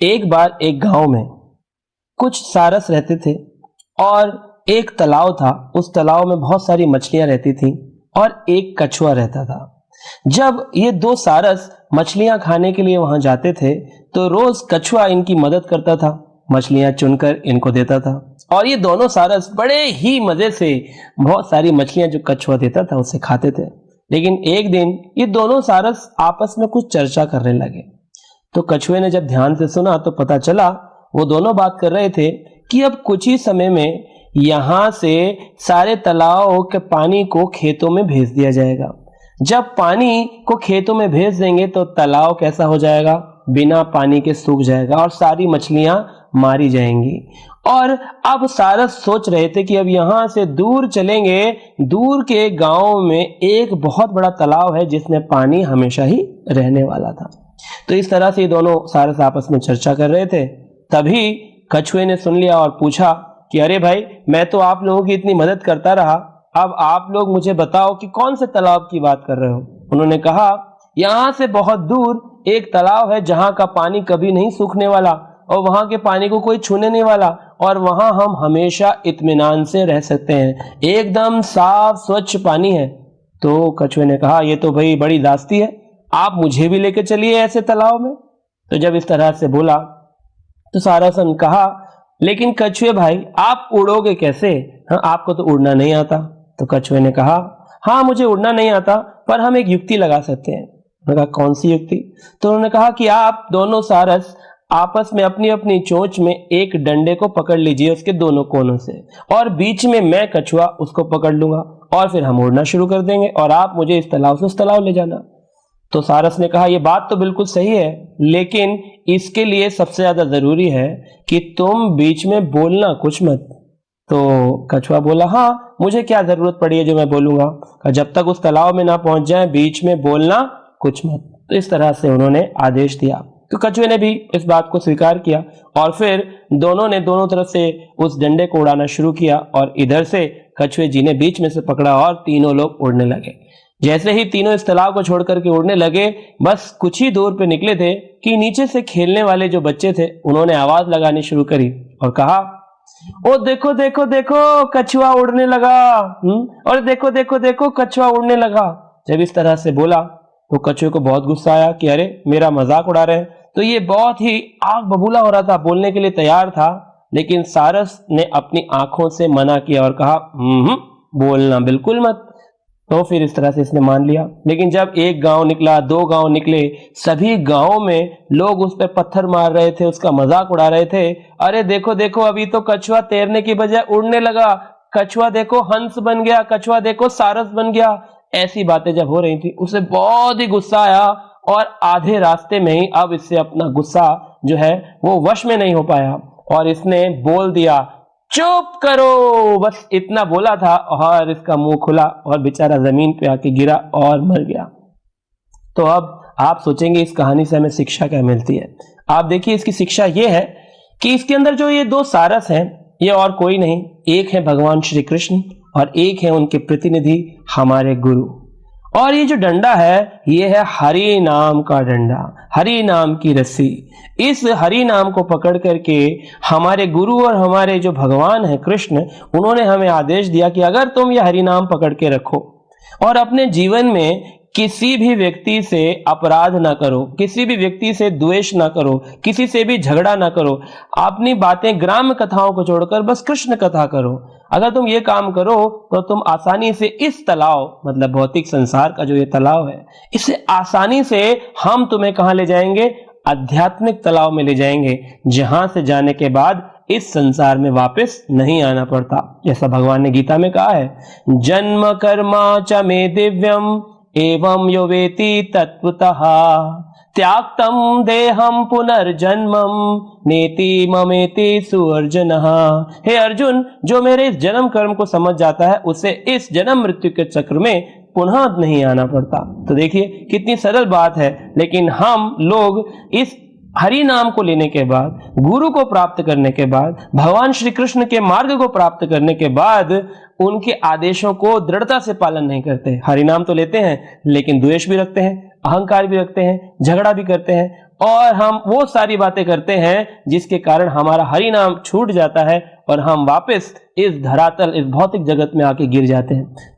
एक बार एक गांव में कुछ सारस रहते थे और एक तालाब था। उस तालाब में बहुत सारी मछलियां रहती थीं और एक कछुआ रहता था। जब ये दो सारस मछलियां खाने के लिए वहां जाते थे तो रोज कछुआ इनकी मदद करता था, मछलियां चुनकर इनको देता था और ये दोनों सारस बड़े ही मजे से बहुत सारी मछलियां जो कछुआ देता था उसे खाते थे। लेकिन एक दिन ये दोनों सारस आपस में कुछ चर्चा करने लगे तो कछुए ने जब ध्यान से सुना तो पता चला वो दोनों बात कर रहे थे कि अब कुछ ही समय में यहां से सारे तालाबों के पानी को खेतों में भेज दिया जाएगा। जब पानी को खेतों में भेज देंगे तो तालाब कैसा हो जाएगा, बिना पानी के सूख जाएगा और सारी मछलियां मारी जाएंगी। और अब सारस सोच रहे थे कि अब यहां से दूर चलेंगे, दूर के गांव में एक बहुत बड़ा तालाब है जिसमें पानी हमेशा ही रहने वाला था। तो इस तरह से ये दोनों सारस आपस में चर्चा कर रहे थे। तभी कछुए ने सुन लिया और पूछा कि अरे भाई, मैं तो आप लोगों की इतनी मदद करता रहा, अब आप लोग मुझे बताओ कि कौन से तालाब की बात कर रहे हो। उन्होंने कहा, यहां से बहुत दूर एक तालाब है जहां का पानी कभी नहीं सूखने वाला और वहां के पानी को कोई छूने नहीं वाला और वहां हम हमेशा इत्मीनान से रह सकते हैं, एकदम साफ स्वच्छ पानी है। तो कछुए ने कहा, ये तो भाई बड़ी दास्ती है, आप मुझे भी लेके चलिए ऐसे तालाब में। तो जब इस तरह से बोला तो सारस ने कहा, लेकिन कछुए भाई, आप उड़ोगे कैसे? हाँ, आपको तो उड़ना नहीं आता। तो कछुए ने कहा, हाँ मुझे उड़ना नहीं आता, पर हम एक युक्ति लगा सकते हैं। उन्होंने कहा, कौन सी युक्ति? तो उन्होंने कहा कि आप दोनों सारस आपस में अपनी अपनी चोंच में एक डंडे को पकड़ लीजिए उसके दोनों कोनों से, और बीच में मैं कछुआ उसको पकड़ लूंगा और फिर हम उड़ना शुरू कर देंगे और आप मुझे इस तालाब से उस तालाब ले जाना। तो सारस ने कहा, यह बात तो बिल्कुल सही है, लेकिन इसके लिए सबसे ज्यादा जरूरी है कि तुम बीच में बोलना कुछ मत। तो कछुआ बोला, हाँ मुझे क्या जरूरत पड़ी है जो मैं बोलूंगा, जब तक उस तालाब में ना पहुंच जाए बीच में बोलना कुछ मत। तो इस तरह से उन्होंने आदेश दिया। तो कछुए ने भी इस बात को स्वीकार किया और फिर दोनों ने दोनों तरफ से उस डंडे को उड़ाना शुरू किया और इधर से कछुए जी ने बीच में से पकड़ा और तीनों लोग उड़ने लगे। जैसे ही तीनों इस तालाब को छोड़ करके उड़ने लगे, बस कुछ ही दूर पे निकले थे कि नीचे से खेलने वाले जो बच्चे थे उन्होंने आवाज लगानी शुरू करी और कहा, ओ देखो देखो देखो कछुआ उड़ने लगा, और देखो देखो देखो कछुआ उड़ने लगा। जब इस तरह से बोला तो कछुए को बहुत गुस्सा आया कि अरे मेरा मजाक उड़ा रहे हैं। तो ये बहुत ही आग बबूला हो रहा था, बोलने के लिए तैयार था, लेकिन सारस ने अपनी आंखों से मना किया और कहा, बोलना बिल्कुल मत। तो फिर इस तरह से इसने मान लिया। लेकिन जब एक गांव निकला, दो गांव निकले, सभी गांवों में लोग उस पर पत्थर मार रहे थे, उसका मजाक उड़ा रहे थे। अरे देखो देखो, अभी तो कछुआ तैरने की बजाय उड़ने लगा, कछुआ देखो हंस बन गया, कछुआ देखो सारस बन गया। ऐसी बातें जब हो रही थी उसे बहुत ही गुस्सा आया और आधे रास्ते में ही अब इससे अपना गुस्सा जो है वो वश में नहीं हो पाया और इसने बोल दिया, चुप करो। बस इतना बोला था और इसका मुंह खुला और बेचारा जमीन पे आके गिरा और मर गया। तो अब आप सोचेंगे इस कहानी से हमें शिक्षा क्या मिलती है। आप देखिए, इसकी शिक्षा ये है कि इसके अंदर जो ये दो सारस हैं ये और कोई नहीं, एक है भगवान श्री कृष्ण और एक है उनके प्रतिनिधि हमारे गुरु। और ये जो डंडा है ये है हरि नाम का डंडा, हरि नाम की रस्सी। इस हरि नाम को पकड़ करके हमारे गुरु और हमारे जो भगवान है कृष्ण, उन्होंने हमें आदेश दिया कि अगर तुम ये हरि नाम पकड़ के रखो और अपने जीवन में किसी भी व्यक्ति से अपराध ना करो, किसी भी व्यक्ति से द्वेष ना करो, किसी से भी झगड़ा ना करो, अपनी बातें ग्राम्य कथाओं को छोड़कर बस कृष्ण कथा करो। अगर तुम ये काम करो तो तुम आसानी से इस तालाब, मतलब भौतिक संसार का जो ये तालाब है, इसे आसानी से हम तुम्हें कहां ले जाएंगे? आध्यात्मिक तालाब में ले जाएंगे, जहां से जाने के बाद इस संसार में वापस नहीं आना पड़ता। जैसा भगवान ने गीता में कहा है, जन्म कर्मा च मे दिव्यम एवं यो वेति तत्वतः त्याक्तम देहम पुनर्जन्मम नेति ममेति सुअर्जुनः। हे अर्जुन, जो मेरे इस जन्म कर्म को समझ जाता है उसे इस जन्म मृत्यु के चक्र में पुनः नहीं आना पड़ता। तो देखिए कितनी सरल बात है, लेकिन हम लोग इस हरि नाम को लेने के बाद, गुरु को प्राप्त करने के बाद, भगवान श्री कृष्ण के मार्ग को प्राप्त करने के बाद उनके आदेशों को दृढ़ता से पालन नहीं करते। हरि नाम तो लेते हैं लेकिन द्वेष भी रखते हैं, अहंकार भी रखते हैं, झगड़ा भी करते हैं और हम वो सारी बातें करते हैं जिसके कारण हमारा हरि नाम छूट जाता है और हम वापस इस धरातल, इस भौतिक जगत में आके गिर जाते हैं।